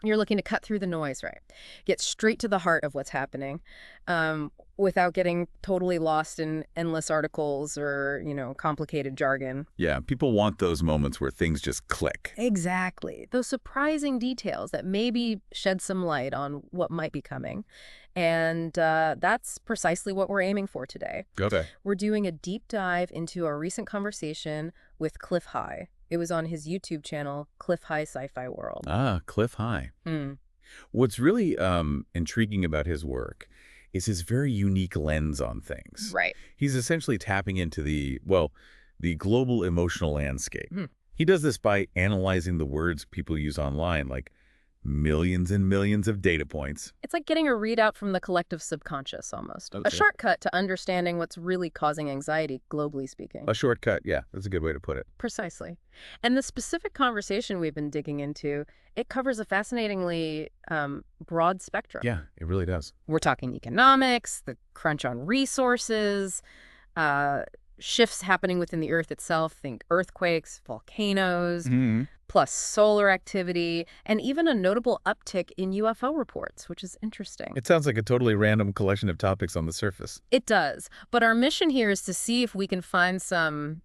You're looking to cut through the noise, right? Get straight to the heart of what's happening, without getting totally lost in endless articles or, complicated jargon. Yeah, people want those moments where things just click. Exactly. Those surprising details that maybe shed some light on what might be coming. And that's precisely what we're aiming for today. Okay. We're doing a deep dive into a recent conversation with Clif High. It was on his YouTube channel, Clif High Sci-Fi World. Ah, Clif High. Hmm. What's really intriguing about his work is his very unique lens on things. Right. He's essentially tapping into the global emotional landscape. Hmm. He does this by analyzing the words people use online, like millions and millions of data points. It's like getting a readout from the collective subconscious, almost. Okay. A shortcut to understanding what's really causing anxiety, globally speaking. A shortcut, yeah, that's a good way to put it. Precisely. And the specific conversation we've been digging into, it covers a fascinatingly broad spectrum. Yeah, it really does. We're talking economics, the crunch on resources, shifts happening within the Earth itself, think earthquakes, volcanoes, plus solar activity, and even a notable uptick in UFO reports, which is interesting. It sounds like a totally random collection of topics on the surface. It does. But our mission here is to see if we can find some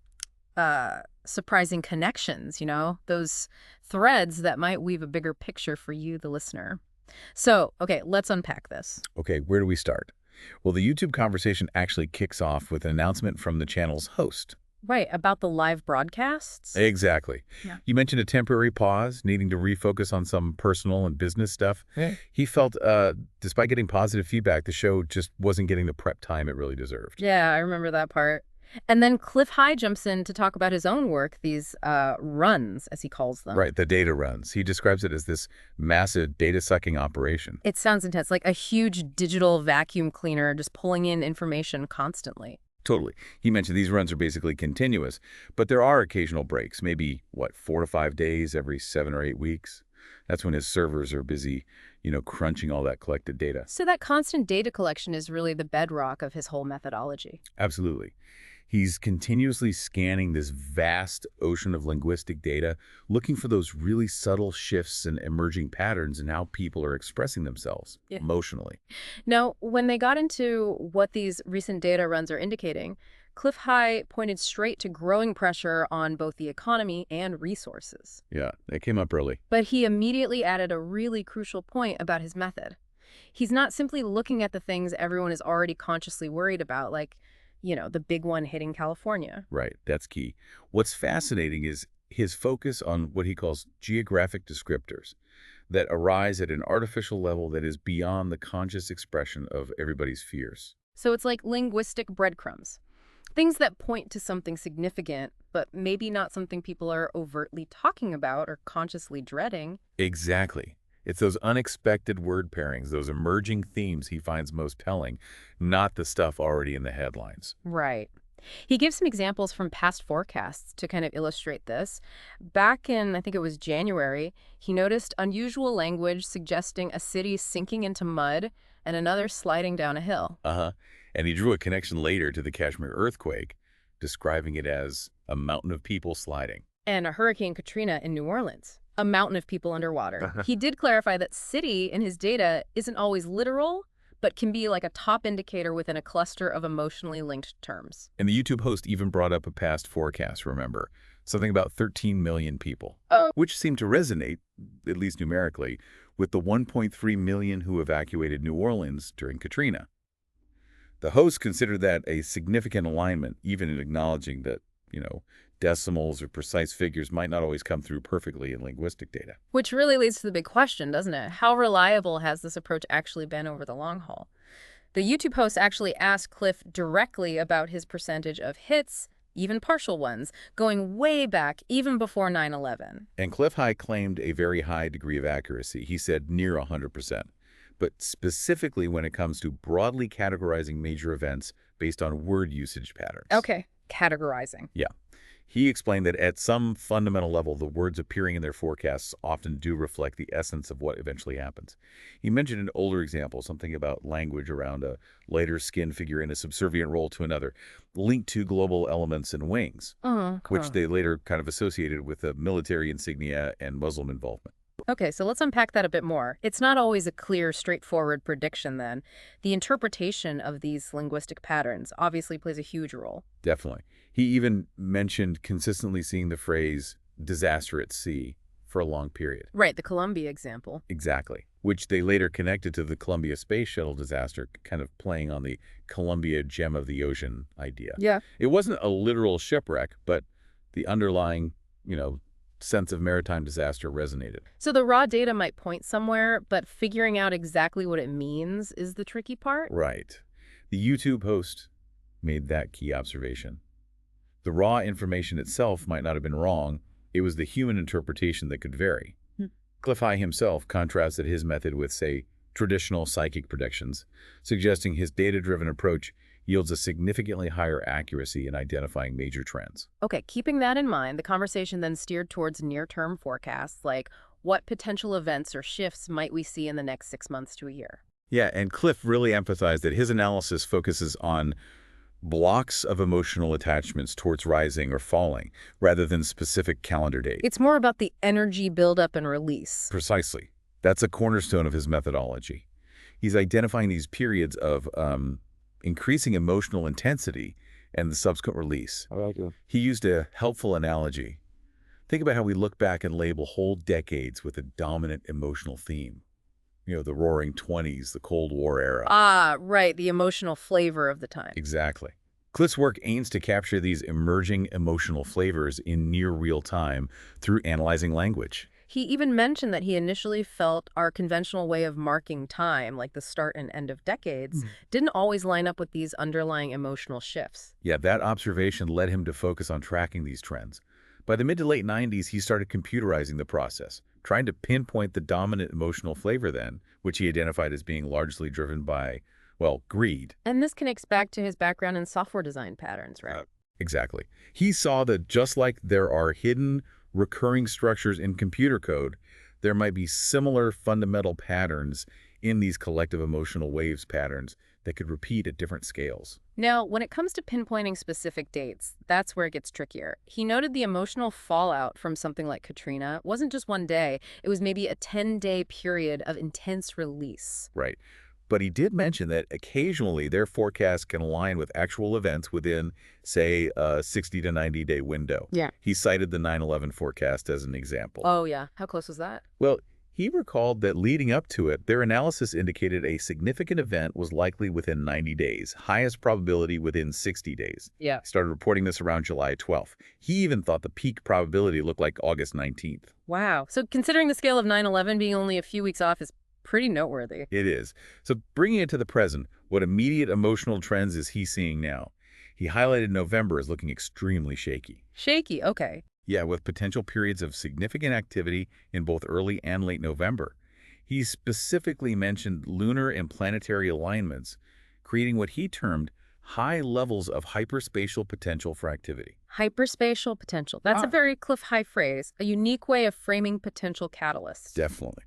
surprising connections, those threads that might weave a bigger picture for you, the listener. So, okay, let's unpack this. Okay, where do we start? Well, the YouTube conversation actually kicks off with an announcement from the channel's host. Right, about the live broadcasts? Exactly. Yeah. You mentioned a temporary pause, needing to refocus on some personal and business stuff. Yeah. He felt, despite getting positive feedback, the show just wasn't getting the prep time it really deserved. Yeah, I remember that part. And then Clif High jumps in to talk about his own work, these runs, as he calls them. Right, the data runs. He describes it as this massive data-sucking operation. It sounds intense, like a huge digital vacuum cleaner just pulling in information constantly. Totally. He mentioned these runs are basically continuous, but there are occasional breaks, maybe, 4 to 5 days every 7 or 8 weeks. That's when his servers are busy, crunching all that collected data. So that constant data collection is really the bedrock of his whole methodology. Absolutely. He's continuously scanning this vast ocean of linguistic data, looking for those really subtle shifts and emerging patterns in how people are expressing themselves emotionally. Now, when they got into what these recent data runs are indicating, Clif High pointed straight to growing pressure on both the economy and resources. Yeah, that came up early. But he immediately added a really crucial point about his method. He's not simply looking at the things everyone is already consciously worried about, like the big one hitting California. Right, that's key. What's fascinating is his focus on what he calls geographic descriptors that arise at an artificial level that is beyond the conscious expression of everybody's fears. So it's like linguistic breadcrumbs. Things that point to something significant, but maybe not something people are overtly talking about or consciously dreading. Exactly. It's those unexpected word pairings, those emerging themes he finds most telling, not the stuff already in the headlines. Right. He gives some examples from past forecasts to kind of illustrate this. Back in, I think it was January, he noticed unusual language suggesting a city sinking into mud and another sliding down a hill. And he drew a connection later to the Kashmir earthquake, describing it as a mountain of people sliding. And a Hurricane Katrina in New Orleans. A mountain of people underwater. He did clarify that city in his data isn't always literal, but can be like a top indicator within a cluster of emotionally linked terms. And the YouTube host even brought up a past forecast, remember? Something about 13 million people, which seemed to resonate, at least numerically, with the 1.3 million who evacuated New Orleans during Katrina. The host considered that a significant alignment, even in acknowledging that, decimals or precise figures might not always come through perfectly in linguistic data. Which really leads to the big question, doesn't it? How reliable has this approach actually been over the long haul? The YouTube host actually asked Clif directly about his percentage of hits, even partial ones, going way back, even before 9/11. And Clif High claimed a very high degree of accuracy. He said near 100%. But specifically when it comes to broadly categorizing major events based on word usage patterns. Okay, categorizing. Yeah. He explained that at some fundamental level, the words appearing in their forecasts often do reflect the essence of what eventually happens. He mentioned an older example, something about language around a lighter-skinned figure in a subservient role to another, linked to global elements and wings, which they later kind of associated with the military insignia and Muslim involvement. Okay, so let's unpack that a bit more. It's not always a clear, straightforward prediction then. The interpretation of these linguistic patterns obviously plays a huge role. Definitely. He even mentioned consistently seeing the phrase disaster at sea for a long period. Right, the Columbia example. Exactly. Which they later connected to the Columbia Space Shuttle disaster, kind of playing on the Columbia gem of the ocean idea. Yeah. It wasn't a literal shipwreck, but the underlying, sense of maritime disaster resonated. So the raw data might point somewhere, but figuring out exactly what it means is the tricky part? Right. The YouTube host made that key observation. The raw information itself might not have been wrong. It was the human interpretation that could vary. Clif High himself contrasted his method with, say, traditional psychic predictions, suggesting his data-driven approach yields a significantly higher accuracy in identifying major trends. Okay, keeping that in mind, the conversation then steered towards near-term forecasts, like what potential events or shifts might we see in the next 6 months to a year? Yeah, and Cliff really emphasized that his analysis focuses on blocks of emotional attachments towards rising or falling, rather than specific calendar dates. It's more about the energy buildup and release. Precisely. That's a cornerstone of his methodology. He's identifying these periods of increasing emotional intensity and the subsequent release. I like it. He used a helpful analogy. Think about how we look back and label whole decades with a dominant emotional theme. The Roaring '20s, the Cold War era. Ah, right, the emotional flavor of the time. Exactly. Cliff's work aims to capture these emerging emotional flavors in near real time through analyzing language. He even mentioned that he initially felt our conventional way of marking time, like the start and end of decades, didn't always line up with these underlying emotional shifts. Yeah, that observation led him to focus on tracking these trends. By the mid to late 90s, he started computerizing the process, trying to pinpoint the dominant emotional flavor then, which he identified as being largely driven by, greed. And this connects back to his background in software design patterns, right? Exactly. He saw that just like there are hidden, recurring structures in computer code, there might be similar fundamental patterns in these collective emotional waves patterns that could repeat at different scales. Now, when it comes to pinpointing specific dates, that's where it gets trickier. He noted the emotional fallout from something like Katrina wasn't just one day, it was maybe a 10-day period of intense release. Right. But he did mention that occasionally their forecasts can align with actual events within, say, a 60 to 90-day window. Yeah. He cited the 9/11 forecast as an example. Oh, yeah. How close was that? Well, he recalled that leading up to it, their analysis indicated a significant event was likely within 90 days, highest probability within 60 days. Yeah. He started reporting this around July 12th. He even thought the peak probability looked like August 19th. Wow. So considering the scale of 9/11 being only a few weeks off is pretty noteworthy. It is. So bringing it to the present, what immediate emotional trends is he seeing now? He highlighted November as looking extremely shaky. Shaky, okay. Yeah, with potential periods of significant activity in both early and late November. He specifically mentioned lunar and planetary alignments, creating what he termed high levels of hyperspatial potential for activity. Hyperspatial potential. That's a very Clif High phrase, a unique way of framing potential catalysts. Definitely.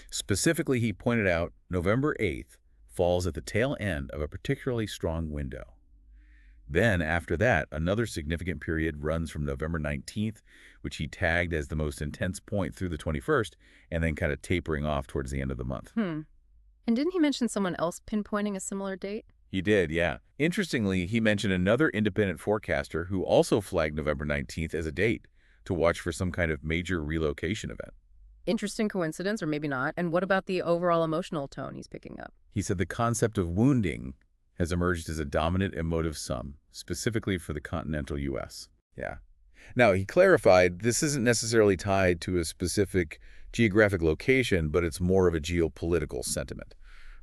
Specifically, he pointed out November 8th falls at the tail end of a particularly strong window. Then, after that, another significant period runs from November 19th, which he tagged as the most intense point through the 21st, and then kind of tapering off towards the end of the month. And didn't he mention someone else pinpointing a similar date? He did, yeah. Interestingly, he mentioned another independent forecaster who also flagged November 19th as a date to watch for some kind of major relocation event. Interesting coincidence, or maybe not. And what about the overall emotional tone he's picking up? He said the concept of wounding has emerged as a dominant emotive sum, specifically for the continental U.S. Yeah. Now, he clarified this isn't necessarily tied to a specific geographic location, but it's more of a geopolitical sentiment,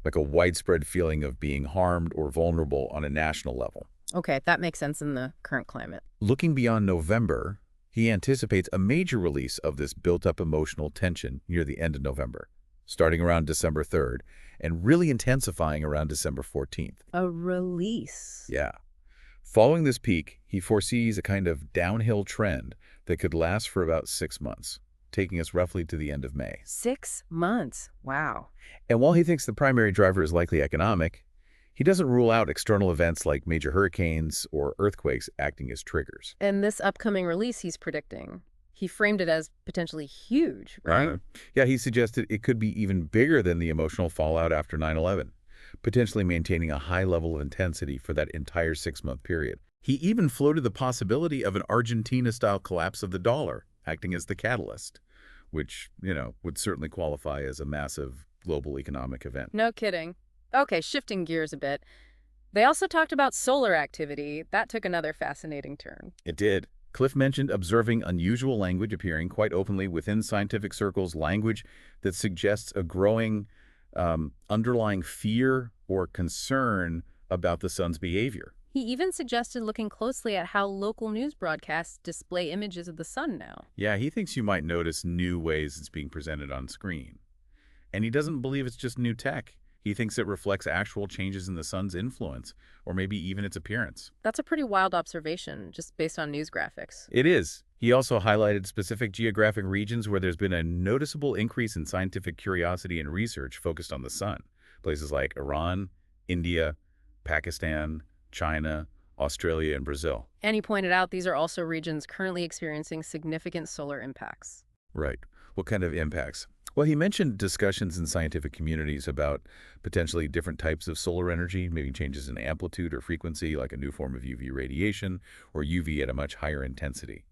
like a widespread feeling of being harmed or vulnerable on a national level. Okay, that makes sense in the current climate. Looking beyond November, he anticipates a major release of this built-up emotional tension near the end of November, starting around December 3rd, and really intensifying around December 14th. A release. Yeah. Following this peak, he foresees a kind of downhill trend that could last for about 6 months, taking us roughly to the end of May. 6 months. Wow. And while he thinks the primary driver is likely economic, he doesn't rule out external events like major hurricanes or earthquakes acting as triggers. And this upcoming release he's predicting, He framed it as potentially huge, right? Yeah, he suggested it could be even bigger than the emotional fallout after 9/11, potentially maintaining a high level of intensity for that entire 6-month period. He even floated the possibility of an Argentina-style collapse of the dollar, acting as the catalyst, which, would certainly qualify as a massive global economic event. No kidding. Okay, shifting gears a bit. They also talked about solar activity. That took another fascinating turn. It did. Clif mentioned observing unusual language appearing quite openly within scientific circles, language that suggests a growing underlying fear or concern about the sun's behavior. He even suggested looking closely at how local news broadcasts display images of the sun now. Yeah, he thinks you might notice new ways it's being presented on screen. And he doesn't believe it's just new tech. He thinks it reflects actual changes in the sun's influence, or maybe even its appearance. That's a pretty wild observation, just based on news graphics. It is. He also highlighted specific geographic regions where there's been a noticeable increase in scientific curiosity and research focused on the sun. Places like Iran, India, Pakistan, China, Australia, and Brazil. And he pointed out these are also regions currently experiencing significant solar impacts. Right. What kind of impacts? Well, he mentioned discussions in scientific communities about potentially different types of solar energy, maybe changes in amplitude or frequency, like a new form of UV radiation, or UV at a much higher intensity.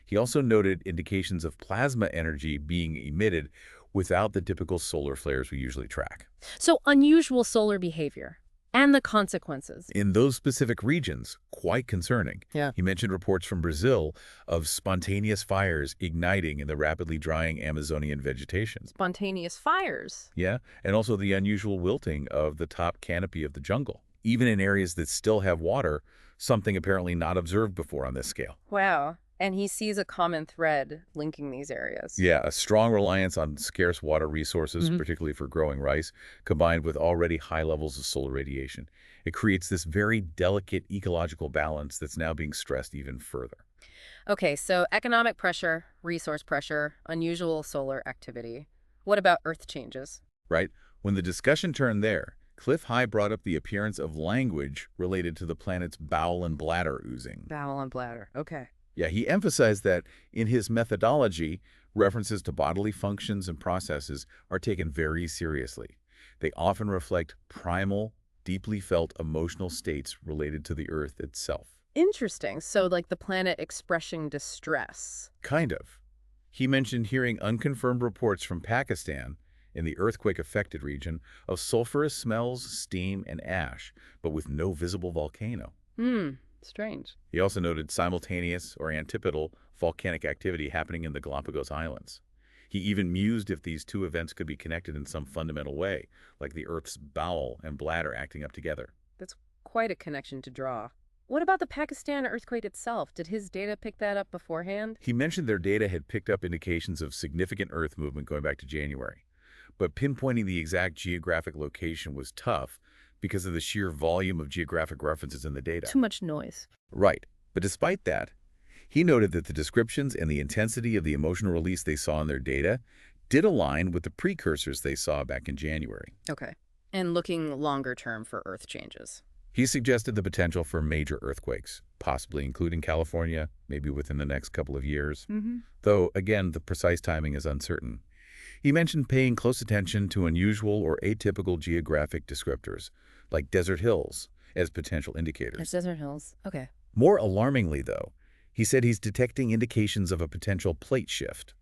He also noted indications of plasma energy being emitted without the typical solar flares we usually track. So unusual solar behavior and the consequences. In those specific regions, quite concerning. Yeah. He mentioned reports from Brazil of spontaneous fires igniting in the rapidly drying Amazonian vegetation. Spontaneous fires. Yeah, and also the unusual wilting of the top canopy of the jungle. Even in areas that still have water, something apparently not observed before on this scale. Wow. And he sees a common thread linking these areas. Yeah, a strong reliance on scarce water resources, particularly for growing rice, combined with already high levels of solar radiation. It creates this very delicate ecological balance that's now being stressed even further. Okay, so economic pressure, resource pressure, unusual solar activity. What about Earth changes? Right? When the discussion turned there, Clif High brought up the appearance of language related to the planet's bowel and bladder oozing. Bowel and bladder. Okay. Yeah, he emphasized that in his methodology, references to bodily functions and processes are taken very seriously. They often reflect primal, deeply felt emotional states related to the Earth itself. Interesting. So like the planet expressing distress. Kind of. He mentioned hearing unconfirmed reports from Pakistan in the earthquake-affected region of sulfurous smells, steam, and ash, but with no visible volcano. Strange. He also noted simultaneous or antipodal volcanic activity happening in the Galapagos Islands. He even mused if these two events could be connected in some fundamental way, like the Earth's bowel and bladder acting up together. That's quite a connection to draw. What about the Pakistan earthquake itself? Did his data pick that up beforehand? He mentioned their data had picked up indications of significant Earth movement going back to January, but pinpointing the exact geographic location was tough because of the sheer volume of geographic references in the data. Too much noise. Right. But despite that, he noted that the descriptions and the intensity of the emotional release they saw in their data did align with the precursors they saw back in January. Okay. And looking longer term for Earth changes. He suggested the potential for major earthquakes, possibly including California, maybe within the next couple of years. Though, again, the precise timing is uncertain. He mentioned paying close attention to unusual or atypical geographic descriptors, like desert hills, as potential indicators. Desert hills. Okay. More alarmingly, though, he said he's detecting indications of a potential plate shift,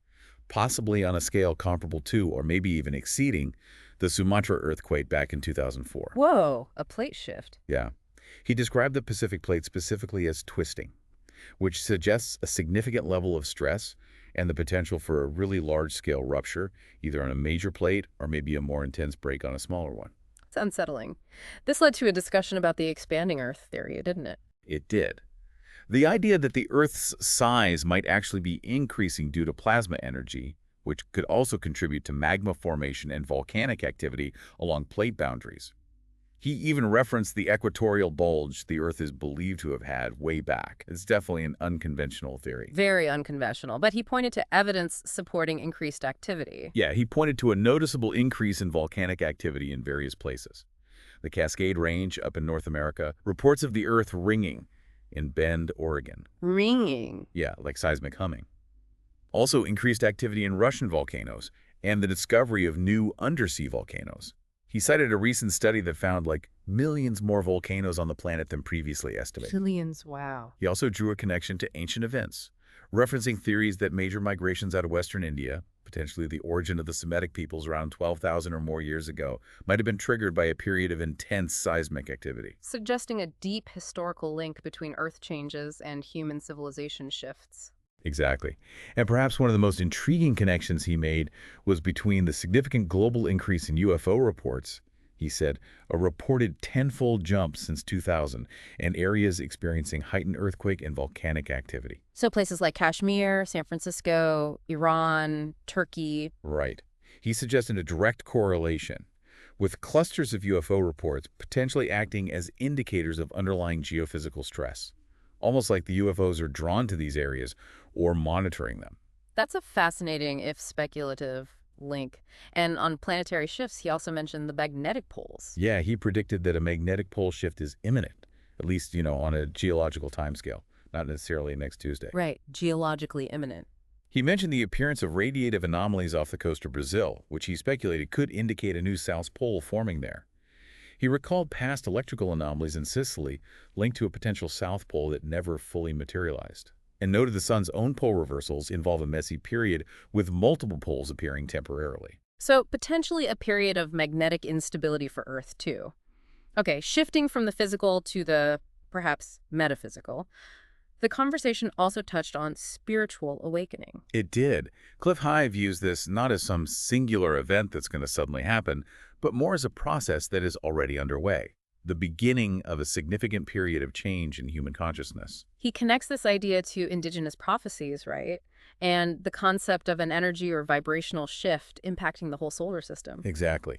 possibly on a scale comparable to or maybe even exceeding the Sumatra earthquake back in 2004. Whoa, a plate shift. Yeah. He described the Pacific plate specifically as twisting, which suggests a significant level of stress and the potential for a really large-scale rupture, either on a major plate or maybe a more intense break on a smaller one. It's unsettling. This led to a discussion about the expanding Earth theory, didn't it? It did. The idea that the Earth's size might actually be increasing due to plasma energy, which could also contribute to magma formation and volcanic activity along plate boundaries. He even referenced the equatorial bulge the Earth is believed to have had way back. It's definitely an unconventional theory. Very unconventional, but he pointed to evidence supporting increased activity. Yeah, he pointed to a noticeable increase in volcanic activity in various places. The Cascade Range up in North America, reports of the Earth ringing in Bend, Oregon. Ringing? Yeah, like seismic humming. Also, increased activity in Russian volcanoes and the discovery of new undersea volcanoes. He cited a recent study that found millions more volcanoes on the planet than previously estimated. Billions, wow. He also drew a connection to ancient events, referencing theories that major migrations out of Western India, potentially the origin of the Semitic peoples around 12,000 or more years ago, might have been triggered by a period of intense seismic activity. Suggesting a deep historical link between Earth changes and human civilization shifts. Exactly. And perhaps one of the most intriguing connections he made was between the significant global increase in UFO reports. He said, a reported tenfold jump since 2000, and areas experiencing heightened earthquake and volcanic activity. So places like Kashmir, San Francisco, Iran, Turkey. Right. He suggested a direct correlation, with clusters of UFO reports potentially acting as indicators of underlying geophysical stress. Almost like the UFOs are drawn to these areas or monitoring them. That's a fascinating, if speculative, link. And on planetary shifts, he also mentioned the magnetic poles. Yeah, he predicted that a magnetic pole shift is imminent, at least, on a geological timescale, not necessarily next Tuesday. Right, geologically imminent. He mentioned the appearance of radiative anomalies off the coast of Brazil, which he speculated could indicate a new South Pole forming there. He recalled past electrical anomalies in Sicily linked to a potential South Pole that never fully materialized, and noted the sun's own pole reversals involve a messy period with multiple poles appearing temporarily. So potentially a period of magnetic instability for Earth, too. Okay, shifting from the physical to the, perhaps, metaphysical, the conversation also touched on spiritual awakening. It did. Clif High views this not as some singular event that's going to suddenly happen, but more as a process that is already underway, the beginning of a significant period of change in human consciousness. He connects this idea to indigenous prophecies, right? And the concept of an energy or vibrational shift impacting the whole solar system. Exactly.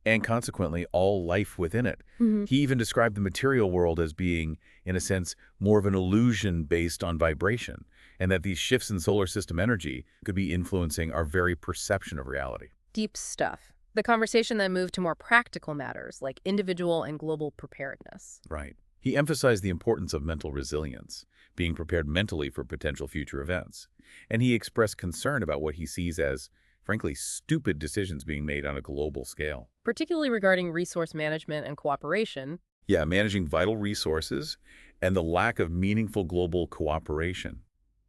And consequently, all life within it. Mm-hmm. He even described the material world as being, in a sense, more of an illusion based on vibration, and that these shifts in solar system energy could be influencing our very perception of reality. Deep stuff. The conversation then moved to more practical matters, like individual and global preparedness. Right. He emphasized the importance of mental resilience, being prepared mentally for potential future events. And he expressed concern about what he sees as, frankly, stupid decisions being made on a global scale. Particularly regarding resource management and cooperation. Yeah, managing vital resources and the lack of meaningful global cooperation.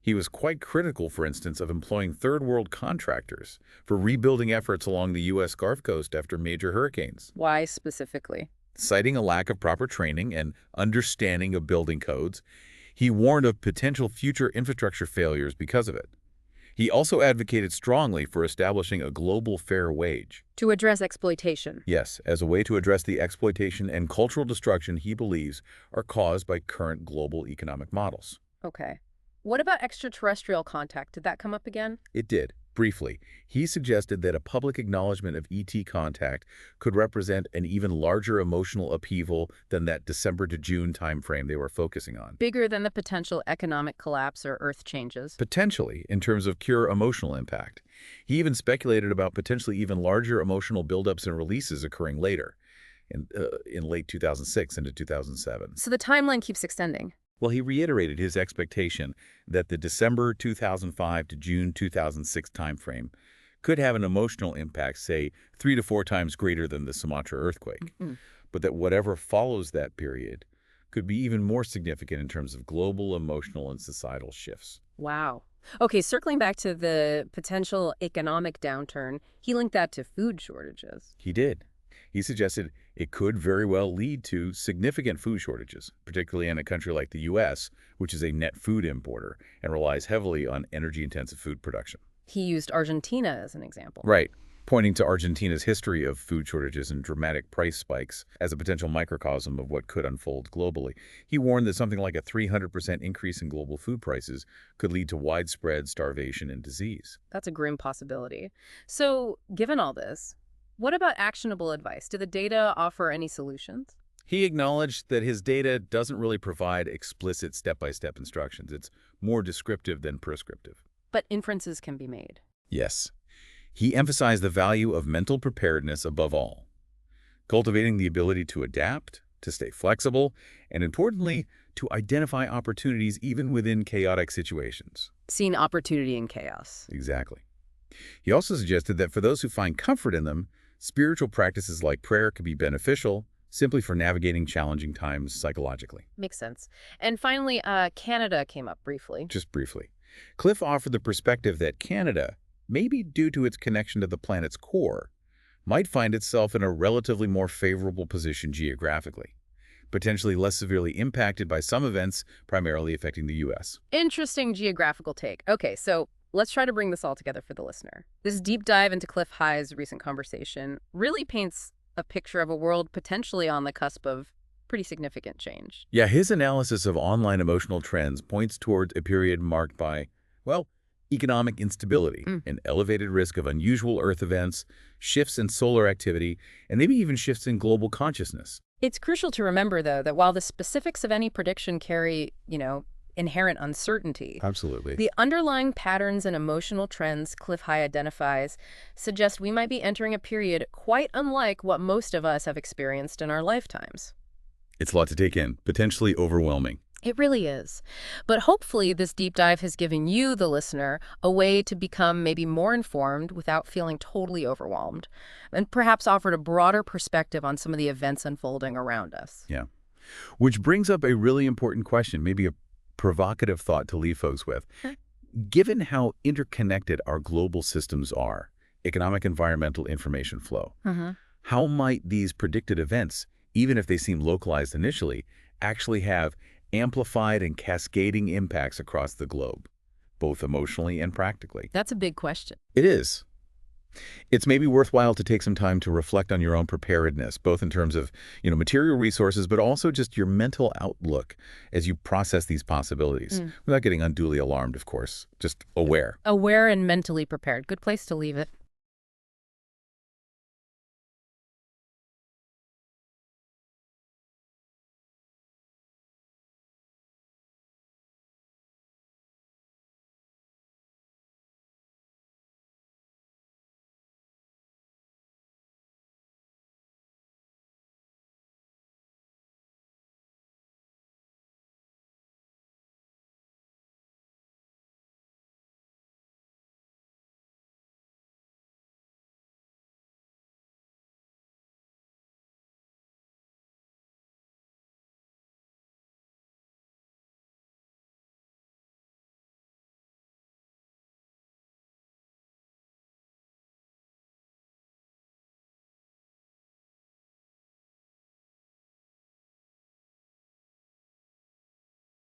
He was quite critical, for instance, of employing third-world contractors for rebuilding efforts along the U.S. Gulf Coast after major hurricanes. Why specifically? Citing a lack of proper training and understanding of building codes, he warned of potential future infrastructure failures because of it. He also advocated strongly for establishing a global fair wage. To address exploitation. Yes, as a way to address the exploitation and cultural destruction he believes are caused by current global economic models. Okay. What about extraterrestrial contact? Did that come up again? It did. Briefly, he suggested that a public acknowledgement of ET contact could represent an even larger emotional upheaval than that December to June timeframe they were focusing on. Bigger than the potential economic collapse or Earth changes. Potentially, in terms of pure emotional impact. He even speculated about potentially even larger emotional buildups and releases occurring later, in late 2006 into 2007. So the timeline keeps extending. Well, he reiterated his expectation that the December 2005 to June 2006 timeframe could have an emotional impact, say, 3 to 4 times greater than the Sumatra earthquake, but that whatever follows that period could be even more significant in terms of global, emotional, and societal shifts. Wow. Okay, circling back to the potential economic downturn, he linked that to food shortages. He did. He suggested it could very well lead to significant food shortages, particularly in a country like the U.S., which is a net food importer and relies heavily on energy-intensive food production. He used Argentina as an example. Right, pointing to Argentina's history of food shortages and dramatic price spikes as a potential microcosm of what could unfold globally. He warned that something like a 300% increase in global food prices could lead to widespread starvation and disease. That's a grim possibility. So, given all this, what about actionable advice? Do the data offer any solutions? He acknowledged that his data doesn't really provide explicit step-by-step instructions. It's more descriptive than prescriptive. But inferences can be made. Yes. He emphasized the value of mental preparedness above all, cultivating the ability to adapt, to stay flexible, and importantly, to identify opportunities even within chaotic situations. Seen opportunity in chaos. Exactly. He also suggested that for those who find comfort in them, spiritual practices like prayer could be beneficial simply for navigating challenging times psychologically. Makes sense. And finally, Canada came up briefly. Just briefly, Clif offered the perspective that Canada, maybe due to its connection to the planet's core, might find itself in a relatively more favorable position geographically, potentially less severely impacted by some events primarily affecting the U.S. Interesting geographical take. Okay, so let's try to bring this all together for the listener. This deep dive into Clif High's recent conversation really paints a picture of a world potentially on the cusp of pretty significant change. Yeah, his analysis of online emotional trends points towards a period marked by, well, economic instability, an elevated risk of unusual Earth events, shifts in solar activity, and maybe even shifts in global consciousness. It's crucial to remember, though, that while the specifics of any prediction carry, inherent uncertainty, Absolutely. the underlying patterns and emotional trends Clif High identifies suggest we might be entering a period quite unlike what most of us have experienced in our lifetimes. It's a lot to take in, potentially overwhelming. It really is. But hopefully this deep dive has given you, the listener, a way to become maybe more informed without feeling totally overwhelmed, and perhaps offered a broader perspective on some of the events unfolding around us. Yeah. Which brings up a really important question, maybe a provocative thought to leave folks with. Given how interconnected our global systems are, economic, environmental, information flow, how might these predicted events, even if they seem localized initially, actually have amplified and cascading impacts across the globe, both emotionally and practically? That's a big question. It is. It's maybe worthwhile to take some time to reflect on your own preparedness, both in terms of, material resources, but also just your mental outlook as you process these possibilities, without getting unduly alarmed, of course, just aware. Aware and mentally prepared. Good place to leave it.